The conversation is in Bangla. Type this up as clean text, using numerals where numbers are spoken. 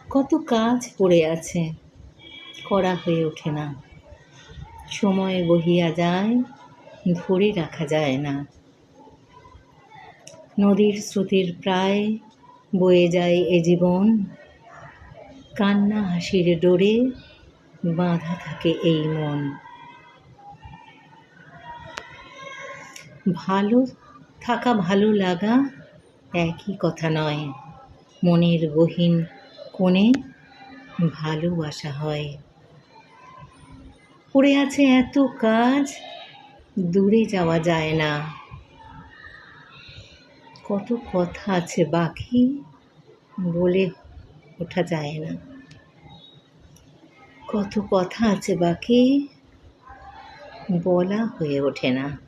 কত কাজ পড়ে আছে, করা হয়ে ওঠে না। সময় বহিয়া যায়, ধরে রাখা যায় না। নদীর স্রোতের প্রায় বয়ে যায় এ জীবন, কান্না হাসির ডোরে বাঁধা থাকে এই মন। ভালো থাকা ভালো লাগা একই কথা নয়, মনের গহীন কোণে ভালোবাসা হয়। পড়ে আছে এত কাজ, দূরে যাওয়া যায় না। কত কথা আছে বাকি, বলে ওঠা যায় না। কত কথা আছে বাকি, বলা হয়ে ওঠে না।